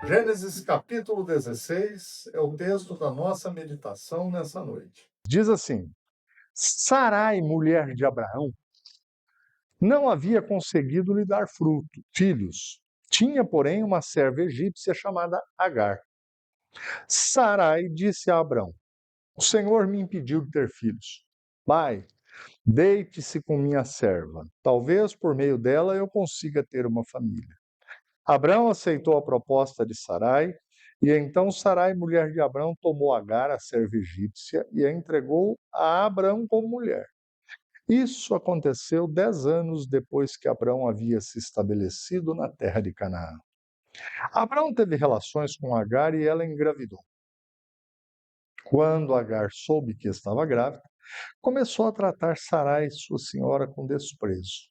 Gênesis capítulo 16 é o texto da nossa meditação nessa noite. Diz assim: Sarai, mulher de Abraão, não havia conseguido lhe dar filhos. Tinha, porém, uma serva egípcia chamada Agar. Sarai disse a Abraão: O Senhor me impediu de ter filhos. Pai, deite-se com minha serva. Talvez por meio dela eu consiga ter uma família. Abrão aceitou a proposta de Sarai, e então Sarai, mulher de Abrão, tomou Agar, a serva egípcia, e a entregou a Abrão como mulher. Isso aconteceu 10 anos depois que Abrão havia se estabelecido na terra de Canaã. Abrão teve relações com Agar e ela engravidou. Quando Agar soube que estava grávida, começou a tratar Sarai, sua senhora, com desprezo.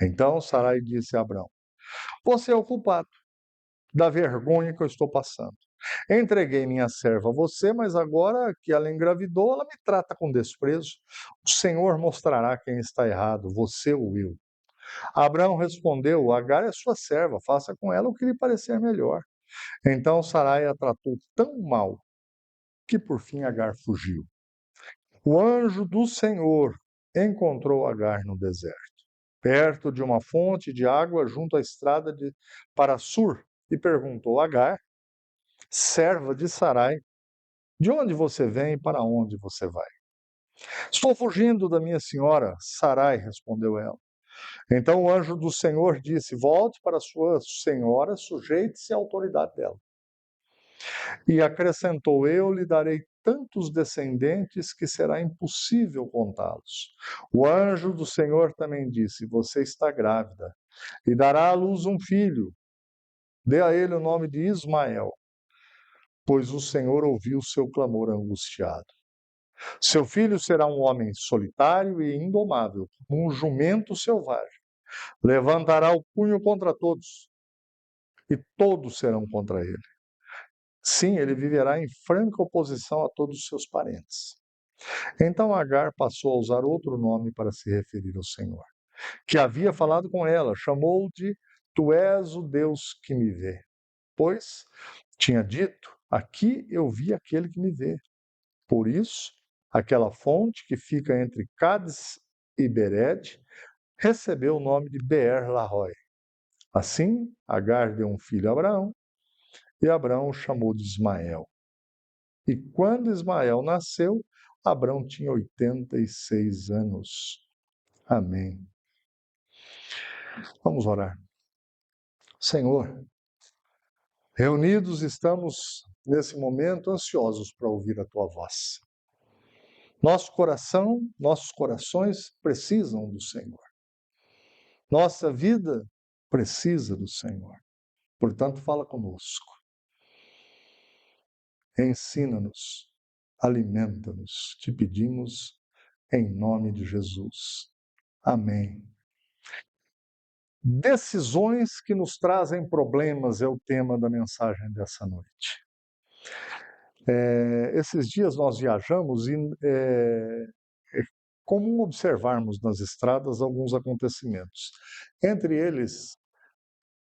Então Sarai disse a Abrão: Você é o culpado da vergonha que eu estou passando. Entreguei minha serva a você, mas agora que ela engravidou, ela me trata com desprezo. O Senhor mostrará quem está errado, você ou eu. Abraão respondeu: Agar é sua serva, faça com ela o que lhe parecer melhor. Então Sarai a tratou tão mal que por fim Agar fugiu. O anjo do Senhor encontrou Agar no deserto, perto de uma fonte de água junto à estrada para Sur, e perguntou: Agar, serva de Sarai, de onde você vem e para onde você vai? Estou fugindo da minha senhora, Sarai, respondeu ela. Então o anjo do Senhor disse: Volte para sua senhora, sujeite-se à autoridade dela. E acrescentou: Eu lhe darei tantos descendentes que será impossível contá-los. O anjo do Senhor também disse: Você está grávida e dará à luz um filho. Dê a ele o nome de Ismael, pois o Senhor ouviu seu clamor angustiado. Seu filho será um homem solitário e indomável, um jumento selvagem. Levantará o punho contra todos, e todos serão contra ele. Sim, ele viverá em franca oposição a todos os seus parentes. Então Agar passou a usar outro nome para se referir ao Senhor, que havia falado com ela, chamou-o de Tu és o Deus que me vê. Pois tinha dito: Aqui eu vi aquele que me vê. Por isso, aquela fonte que fica entre Cádiz e Bered recebeu o nome de Beer-Lahai. Assim, Agar deu um filho a Abraão, e Abraão o chamou de Ismael. E quando Ismael nasceu, Abraão tinha 86 anos. Amém. Vamos orar. Senhor, reunidos estamos nesse momento ansiosos para ouvir a tua voz. Nosso coração, nossos corações precisam do Senhor. Nossa vida precisa do Senhor. Portanto, fala conosco. Ensina-nos, alimenta-nos. Te pedimos em nome de Jesus. Amém. Decisões que nos trazem problemas é o tema da mensagem dessa noite. Esses dias nós viajamos e é comum observarmos nas estradas alguns acontecimentos. Entre eles,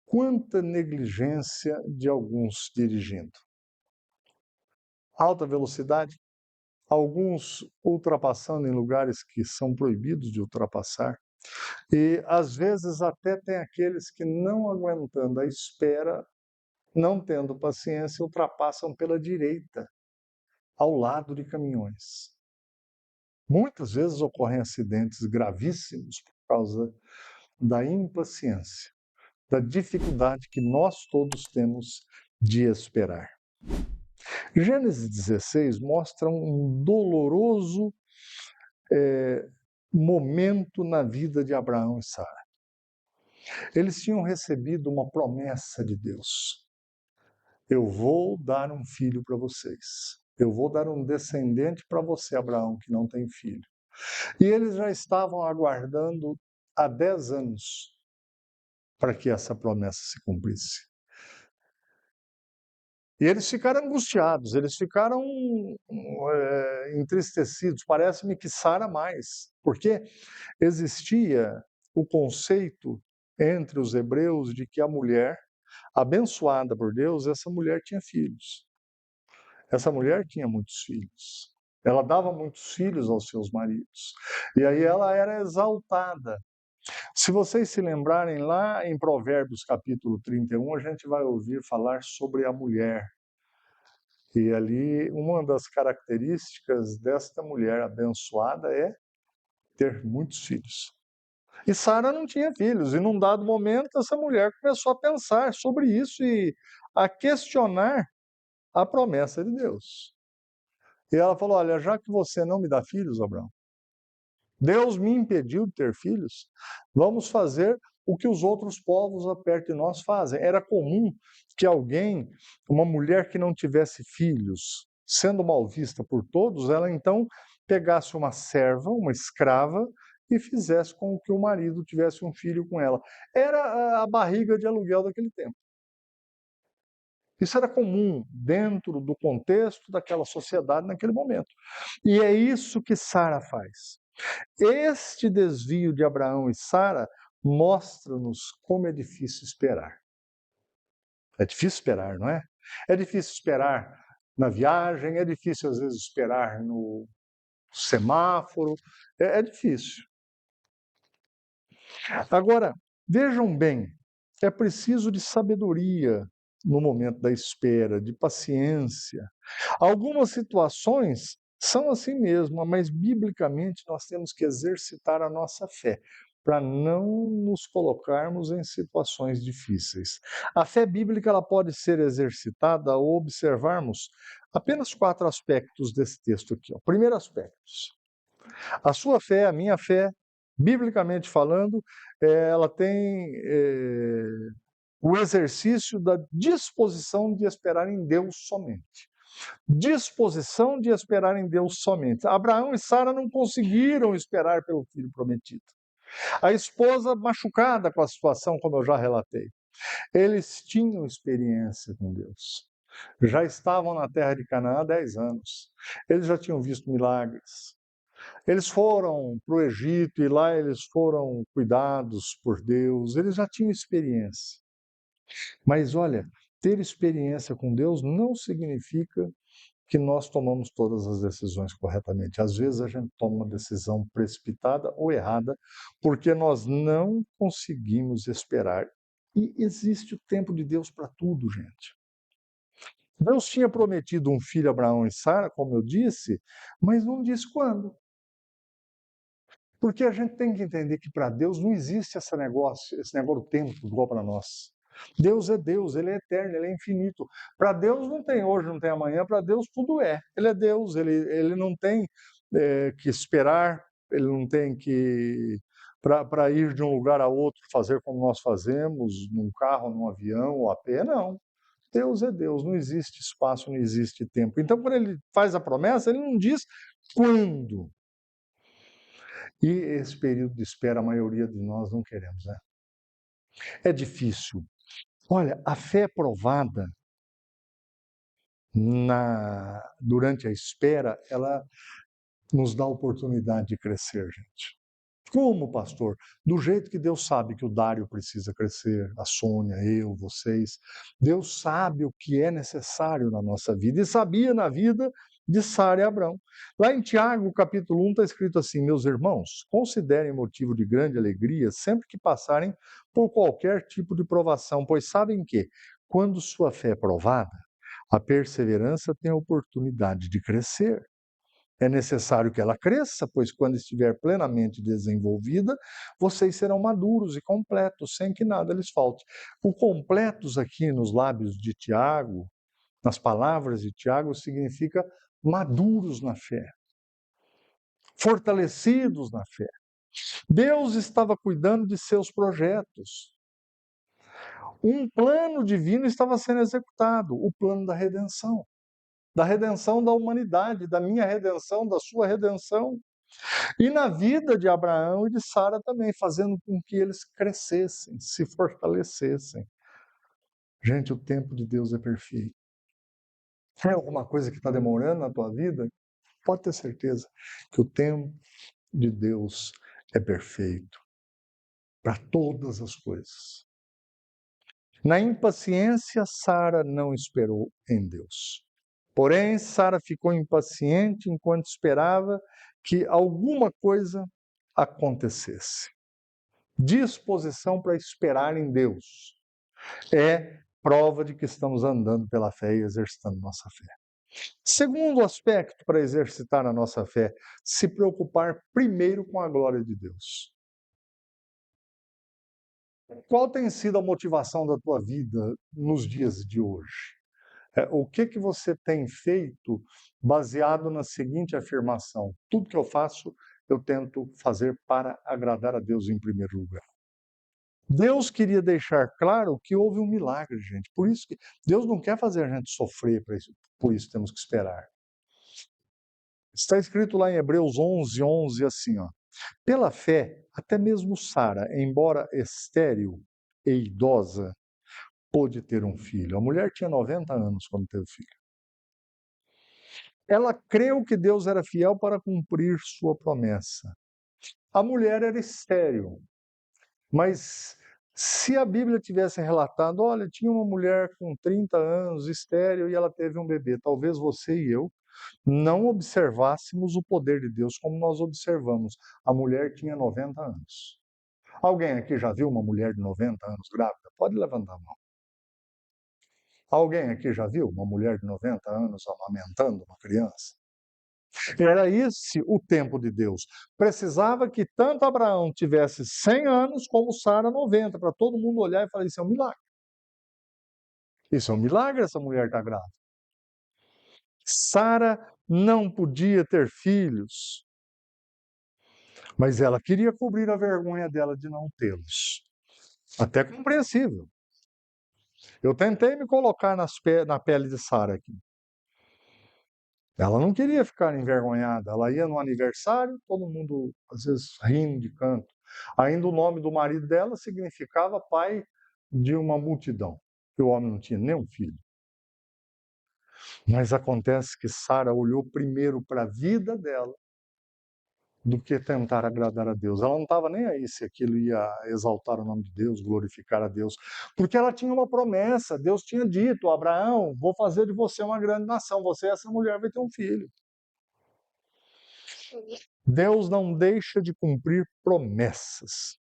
quanta negligência de alguns dirigindo. Alta velocidade, alguns ultrapassando em lugares que são proibidos de ultrapassar. E, às vezes, até tem aqueles que, não aguentando a espera, não tendo paciência, ultrapassam pela direita, ao lado de caminhões. Muitas vezes ocorrem acidentes gravíssimos por causa da impaciência, da dificuldade que nós todos temos de esperar. Gênesis 16 mostra um doloroso momento na vida de Abraão e Sara. Eles tinham recebido uma promessa de Deus. Eu vou dar um filho para vocês. Eu vou dar um descendente para você, Abraão, que não tem filho. E eles já estavam aguardando há 10 anos para que essa promessa se cumprisse. E eles ficaram angustiados, eles ficaram entristecidos. Parece-me que Sara mais, porque existia o conceito entre os hebreus de que a mulher abençoada por Deus, essa mulher tinha filhos. Essa mulher tinha muitos filhos. Ela dava muitos filhos aos seus maridos. E aí ela era exaltada. Se vocês se lembrarem, lá em Provérbios capítulo 31, a gente vai ouvir falar sobre a mulher. E ali, uma das características desta mulher abençoada é ter muitos filhos. E Sara não tinha filhos, e num dado momento essa mulher começou a pensar sobre isso e a questionar a promessa de Deus. E ela falou: olha, já que você não me dá filhos, Abraão, Deus me impediu de ter filhos, vamos fazer o que os outros povos perto de nós fazem. Era comum que alguém, uma mulher que não tivesse filhos, sendo mal vista por todos, ela então pegasse uma serva, uma escrava, e fizesse com que o marido tivesse um filho com ela. Era a barriga de aluguel daquele tempo. Isso era comum dentro do contexto daquela sociedade naquele momento. E é isso que Sara faz. Este desvio de Abraão e Sara mostra-nos como é difícil esperar. É difícil esperar, não é? É difícil esperar na viagem, é difícil às vezes esperar no semáforo, é difícil. Agora, vejam bem, é preciso de sabedoria no momento da espera, de paciência. Algumas situações são assim mesmo, mas biblicamente nós temos que exercitar a nossa fé para não nos colocarmos em situações difíceis. A fé bíblica ela pode ser exercitada ao observarmos apenas 4 aspectos desse texto aqui. Ó. Primeiro aspecto, a sua fé, a minha fé, biblicamente falando, ela tem o exercício da disposição de esperar em Deus somente. Disposição de esperar em Deus somente. Abraão e Sara não conseguiram esperar pelo filho prometido. A esposa machucada com a situação, como eu já relatei. Eles tinham experiência com Deus. Já estavam na terra de Canaã há 10 anos. Eles já tinham visto milagres. Eles foram para o Egito e lá eles foram cuidados por Deus. Eles já tinham experiência. Mas olha, ter experiência com Deus não significa que nós tomamos todas as decisões corretamente. Às vezes a gente toma uma decisão precipitada ou errada, porque nós não conseguimos esperar. E existe o tempo de Deus para tudo, gente. Deus tinha prometido um filho a Abraão e Sara, como eu disse, mas não disse quando. Porque a gente tem que entender que para Deus não existe esse negócio do tempo igual para nós. Deus, Ele é eterno, Ele é infinito. Para Deus não tem hoje, não tem amanhã, para Deus tudo é. Ele é Deus, Ele não tem que esperar, Ele não tem que, para ir de um lugar a outro, fazer como nós fazemos, num carro, num avião ou a pé, não. Deus é Deus, não existe espaço, não existe tempo. Então, quando Ele faz a promessa, Ele não diz quando. E esse período de espera, a maioria de nós não queremos, né? É difícil. Olha, a fé é provada durante a espera, ela nos dá a oportunidade de crescer, gente. Como, pastor? Do jeito que Deus sabe que o Dário precisa crescer, a Sônia, eu, vocês. Deus sabe o que é necessário na nossa vida e sabia na vida de Sara e Abrão. Lá em Tiago, capítulo 1, está escrito assim: meus irmãos, considerem motivo de grande alegria sempre que passarem por qualquer tipo de provação, pois sabem que, quando sua fé é provada, a perseverança tem a oportunidade de crescer. É necessário que ela cresça, pois quando estiver plenamente desenvolvida, vocês serão maduros e completos, sem que nada lhes falte. O completos aqui nos lábios de Tiago, nas palavras de Tiago, significa maduros na fé, fortalecidos na fé. Deus estava cuidando de seus projetos. Um plano divino estava sendo executado, o plano da redenção da humanidade, da minha redenção, da sua redenção. E na vida de Abraão e de Sara também, fazendo com que eles crescessem, se fortalecessem. Gente, o tempo de Deus é perfeito. Tem alguma coisa que está demorando na tua vida? Pode ter certeza que o tempo de Deus é perfeito para todas as coisas. Na impaciência, Sara não esperou em Deus. Porém, Sara ficou impaciente enquanto esperava que alguma coisa acontecesse. Disposição para esperar em Deus é prova de que estamos andando pela fé e exercitando nossa fé. Segundo aspecto para exercitar a nossa fé, se preocupar primeiro com a glória de Deus. Qual tem sido a motivação da tua vida nos dias de hoje? O que você tem feito baseado na seguinte afirmação: tudo que eu faço, eu tento fazer para agradar a Deus em primeiro lugar. Deus queria deixar claro que houve um milagre, gente. Por isso que Deus não quer fazer a gente sofrer, por isso temos que esperar. Está escrito lá em Hebreus 11:11 assim, ó: pela fé, até mesmo Sara, embora estéril e idosa, pôde ter um filho. A mulher tinha 90 anos quando teve filho. Ela creu que Deus era fiel para cumprir sua promessa. A mulher era estéril, mas se a Bíblia tivesse relatado, olha, tinha uma mulher com 30 anos, estéril, e ela teve um bebê, talvez você e eu não observássemos o poder de Deus como nós observamos. A mulher tinha 90 anos. Alguém aqui já viu uma mulher de 90 anos grávida? Pode levantar a mão. Alguém aqui já viu uma mulher de 90 anos amamentando uma criança? Era esse o tempo de Deus. Precisava que tanto Abraão tivesse 100 anos como Sara 90, para todo mundo olhar e falar: isso é um milagre. Isso é um milagre, essa mulher está grávida. Sara não podia ter filhos, mas ela queria cobrir a vergonha dela de não tê-los. Até compreensível. Eu tentei me colocar na pele de Sara aqui. Ela não queria ficar envergonhada. Ela ia no aniversário, todo mundo, às vezes, rindo de canto. Ainda o nome do marido dela significava pai de uma multidão, que o homem não tinha nem um filho. Mas acontece que Sara olhou primeiro para a vida dela do que tentar agradar a Deus. Ela não estava nem aí se aquilo ia exaltar o nome de Deus, glorificar a Deus, porque ela tinha uma promessa. Deus tinha dito: Abraão, vou fazer de você uma grande nação, você e essa mulher vai ter um filho. Deus não deixa de cumprir promessas.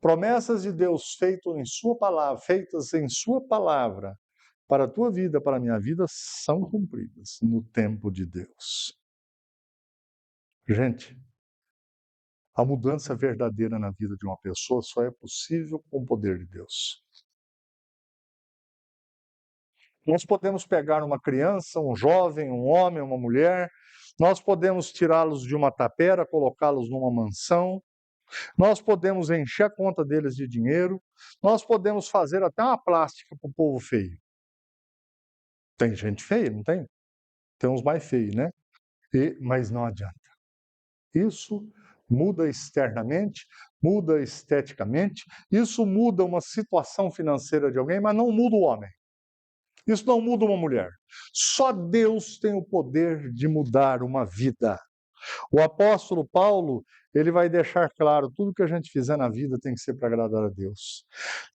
Promessas de Deus feitas em sua palavra, para a tua vida, para a minha vida, são cumpridas no tempo de Deus. Gente, a mudança verdadeira na vida de uma pessoa só é possível com o poder de Deus. Nós podemos pegar uma criança, um jovem, um homem, uma mulher, nós podemos tirá-los de uma tapera, colocá-los numa mansão, nós podemos encher a conta deles de dinheiro, nós podemos fazer até uma plástica para o povo feio. Tem gente feia, não tem? Tem uns mais feios, né? Mas não adianta. Isso muda externamente, muda esteticamente, isso muda uma situação financeira de alguém, mas não muda o homem. Isso não muda uma mulher. Só Deus tem o poder de mudar uma vida. O apóstolo Paulo, ele vai deixar claro, tudo que a gente fizer na vida tem que ser para agradar a Deus.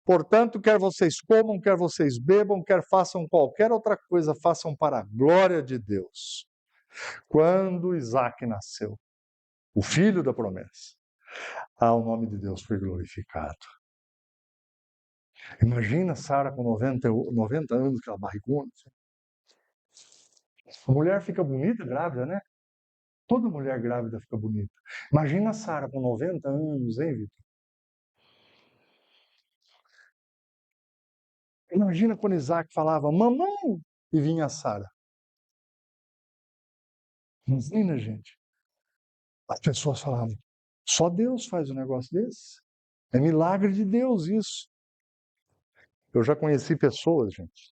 Portanto, quer vocês comam, quer vocês bebam, quer façam qualquer outra coisa, façam para a glória de Deus. Quando Isaac nasceu, o filho da promessa, o nome de Deus foi glorificado. Imagina Sara com 90 anos, aquela barrigona. A mulher fica bonita grávida, né? Toda mulher grávida fica bonita. Imagina a Sara com 90 anos, hein, Vitor? Imagina quando Isaac falava, mamãe, e vinha a Sara. Imagina, gente. As pessoas falavam, só Deus faz um negócio desse. É milagre de Deus isso. Eu já conheci pessoas, gente,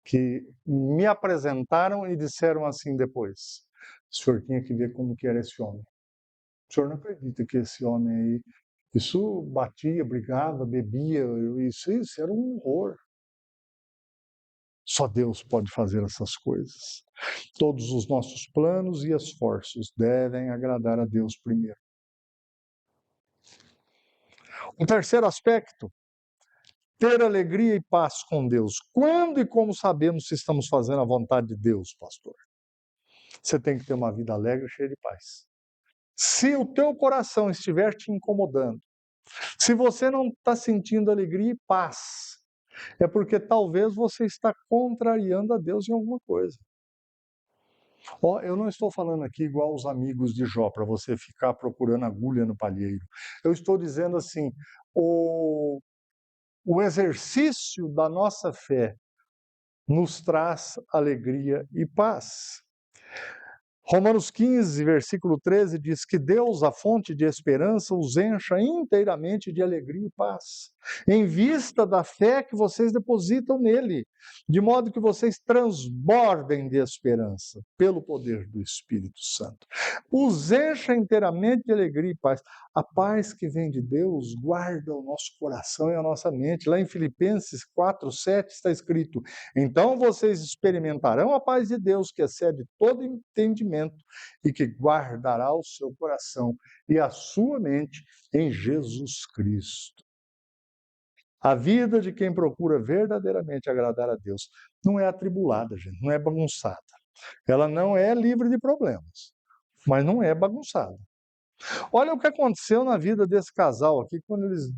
que me apresentaram e disseram assim depois: o senhor tinha que ver como que era esse homem. O senhor não acredita que esse homem aí, isso batia, brigava, bebia, isso era um horror. Só Deus pode fazer essas coisas. Todos os nossos planos e esforços devem agradar a Deus primeiro. O terceiro aspecto ter alegria e paz com Deus. Quando e como sabemos se estamos fazendo a vontade de Deus, pastor? Você tem que ter uma vida alegre e cheia de paz. Se o teu coração estiver te incomodando, se você não está sentindo alegria e paz, é porque talvez você está contrariando a Deus em alguma coisa. Ó, eu não estou falando aqui igual os amigos de Jó, para você ficar procurando agulha no palheiro. Eu estou dizendo assim, o exercício da nossa fé nos traz alegria e paz. Romanos 15, versículo 13 diz que Deus, a fonte de esperança, os encha inteiramente de alegria e paz, em vista da fé que vocês depositam nele, de modo que vocês transbordem de esperança pelo poder do Espírito Santo. Os encha inteiramente de alegria e paz. A paz que vem de Deus guarda o nosso coração e a nossa mente. Lá em Filipenses 4, 7 está escrito: então vocês experimentarão a paz de Deus, que excede todo entendimento e que guardará o seu coração e a sua mente em Jesus Cristo. A vida de quem procura verdadeiramente agradar a Deus não é atribulada, gente, não é bagunçada. Ela não é livre de problemas, mas não é bagunçada. Olha o que aconteceu na vida desse casal aqui quando eles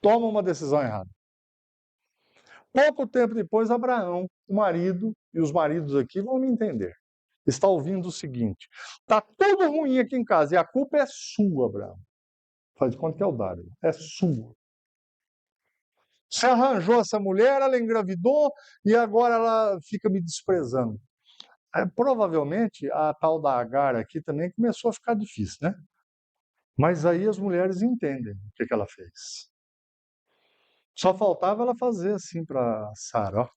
tomam uma decisão errada. Pouco tempo depois, Abraão, o marido, e os maridos aqui vão me entender, está ouvindo o seguinte: está tudo ruim aqui em casa e a culpa é sua, Abraão. Faz de conta que é o Dário, é sua. Você arranjou essa mulher, ela engravidou e agora ela fica me desprezando. Provavelmente a tal da Agar aqui também começou a ficar difícil, né? Mas aí as mulheres entendem o que ela fez. Só faltava ela fazer assim para Sara, ó.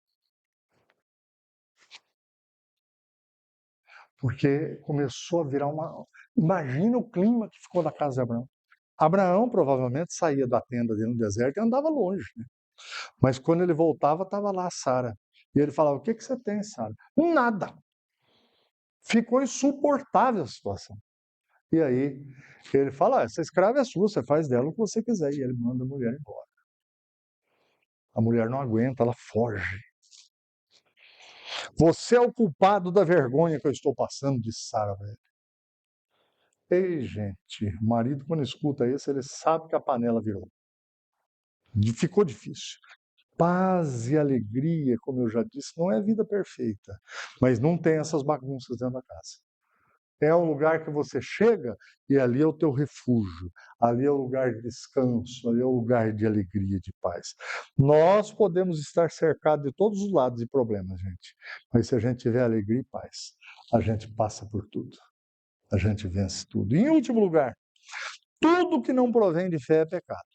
Porque começou a virar uma. Imagina o clima que ficou na casa de Abraão. Abraão provavelmente saía da tenda dele no deserto e andava longe, né? Mas quando ele voltava, estava lá a Sara. E ele falava: o que você tem, Sara? Nada. Ficou insuportável a situação. E aí ele fala: essa escrava é sua, você faz dela o que você quiser. E ele manda a mulher embora. A mulher não aguenta, ela foge. Você é o culpado da vergonha que eu estou passando, disse Sara, velho. Ei, gente, o marido, quando escuta isso, ele sabe que a panela virou. Ficou difícil. Paz e alegria, como eu já disse, não é vida perfeita, mas não tem essas bagunças dentro da casa. É um lugar que você chega e ali é o teu refúgio, ali é o lugar de descanso, ali é o lugar de alegria, de paz. Nós podemos estar cercados de todos os lados de problemas, gente, mas se a gente tiver alegria e paz, a gente passa por tudo, a gente vence tudo. E em último lugar, tudo que não provém de fé é pecado.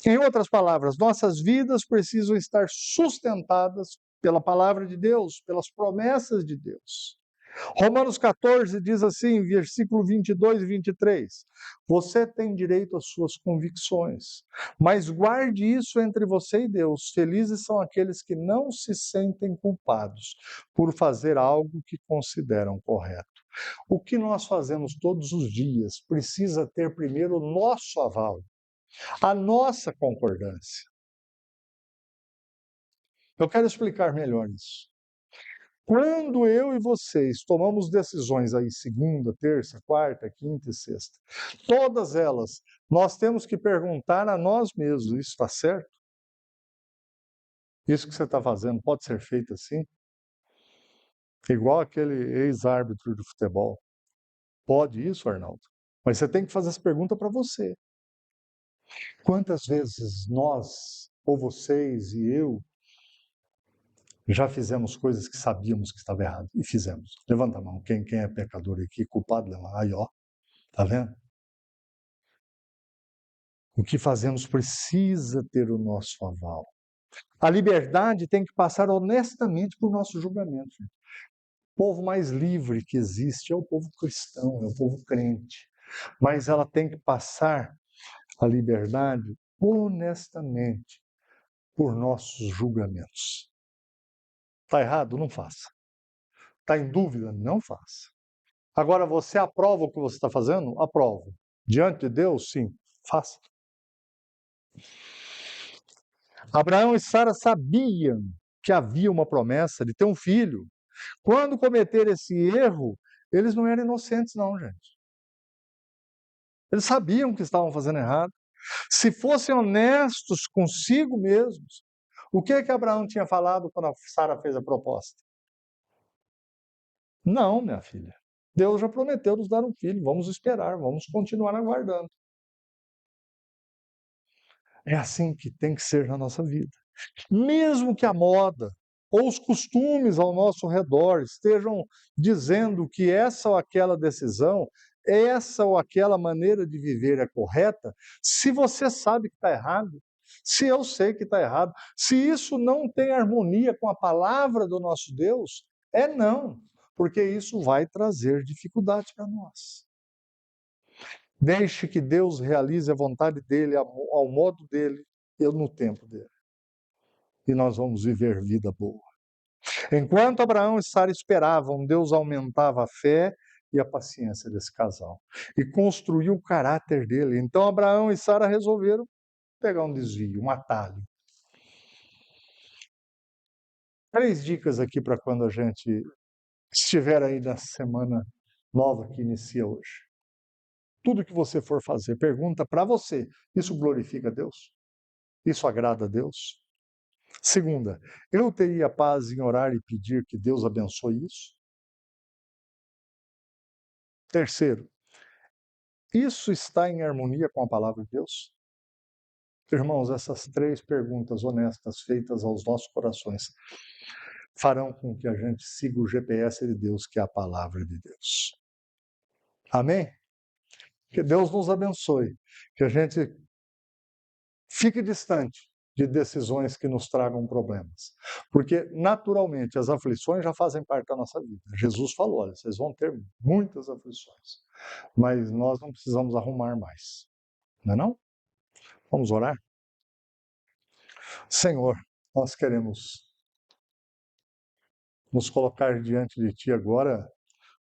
Em outras palavras, nossas vidas precisam estar sustentadas pela palavra de Deus, pelas promessas de Deus. Romanos 14 diz assim, versículo 22 e 23, você tem direito às suas convicções, mas guarde isso entre você e Deus. Felizes são aqueles que não se sentem culpados por fazer algo que consideram correto. O que nós fazemos todos os dias precisa ter primeiro o nosso aval, a nossa concordância. Eu quero explicar melhor isso. Quando eu e vocês tomamos decisões aí, segunda, terça, quarta, quinta e sexta, todas elas, nós temos que perguntar a nós mesmos, isso está certo? Isso que você está fazendo pode ser feito assim? Igual aquele ex-árbitro de futebol. Pode isso, Arnaldo? Mas você tem que fazer essa pergunta para você. Quantas vezes nós, ou vocês e eu, já fizemos coisas que sabíamos que estava errado e fizemos? Levanta a mão. Quem é pecador aqui, culpado, levanta. Aí, ó. Tá vendo? O que fazemos precisa ter o nosso aval. A liberdade tem que passar honestamente por nosso julgamento. O povo mais livre que existe é o povo cristão, é o povo crente. Mas ela tem que passar a liberdade honestamente por nossos julgamentos. Está errado? Não faça. Está em dúvida? Não faça. Agora, você aprova o que você está fazendo? Aprovo. Diante de Deus, sim, faça. Abraão e Sara sabiam que havia uma promessa de ter um filho. Quando cometeram esse erro, eles não eram inocentes, não, gente. Eles sabiam que estavam fazendo errado. Se fossem honestos consigo mesmos, o que Abraão tinha falado quando a Sara fez a proposta? Não, minha filha. Deus já prometeu nos dar um filho. Vamos esperar, vamos continuar aguardando. É assim que tem que ser na nossa vida. Mesmo que a moda ou os costumes ao nosso redor estejam dizendo que essa ou aquela decisão, essa ou aquela maneira de viver é correta, se você sabe que está errado, se eu sei que está errado, se isso não tem harmonia com a palavra do nosso Deus, é não, porque isso vai trazer dificuldade para nós. Deixe que Deus realize a vontade dele, ao modo dele e no tempo dele. E nós vamos viver vida boa. Enquanto Abraão e Sara esperavam, Deus aumentava a fé e a paciência desse casal e construiu o caráter dele. Então Abraão e Sara resolveram pegar um desvio, um atalho. 3 dicas aqui para quando a gente estiver aí na semana nova que inicia hoje. Tudo que você for fazer, pergunta para você: isso glorifica a Deus? Isso agrada a Deus? Segunda, eu teria paz em orar e pedir que Deus abençoe isso? Terceiro, isso está em harmonia com a palavra de Deus? Irmãos, essas 3 perguntas honestas feitas aos nossos corações farão com que a gente siga o GPS de Deus, que é a palavra de Deus. Amém? Que Deus nos abençoe, que a gente fique distante de decisões que nos tragam problemas. Porque, naturalmente, as aflições já fazem parte da nossa vida. Jesus falou, olha, vocês vão ter muitas aflições, mas nós não precisamos arrumar mais. Não é não? Vamos orar? Senhor, nós queremos nos colocar diante de Ti agora,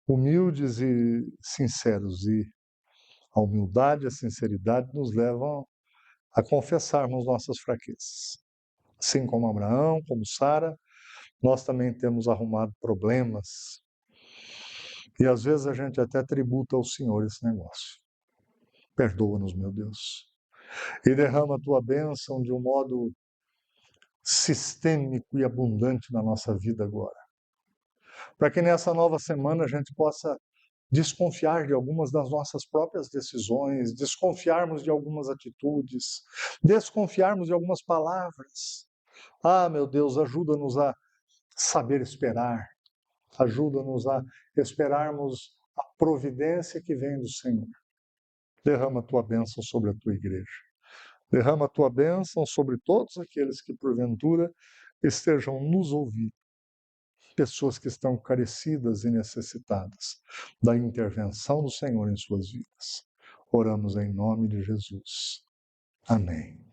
humildes e sinceros, e a humildade e a sinceridade nos levam a confessarmos nossas fraquezas. Assim como Abraão, como Sara, nós também temos arrumado problemas. E às vezes a gente até tributa ao Senhor esse negócio. Perdoa-nos, meu Deus. E derrama a tua bênção de um modo sistêmico e abundante na nossa vida agora. Para que nessa nova semana a gente possa desconfiar de algumas das nossas próprias decisões, desconfiarmos de algumas atitudes, desconfiarmos de algumas palavras. Ah, meu Deus, ajuda-nos a saber esperar, ajuda-nos a esperarmos a providência que vem do Senhor. Derrama a tua bênção sobre a tua igreja. Derrama a tua bênção sobre todos aqueles que, porventura, estejam nos ouvindo. Pessoas que estão carecidas e necessitadas da intervenção do Senhor em suas vidas. Oramos em nome de Jesus. Amém.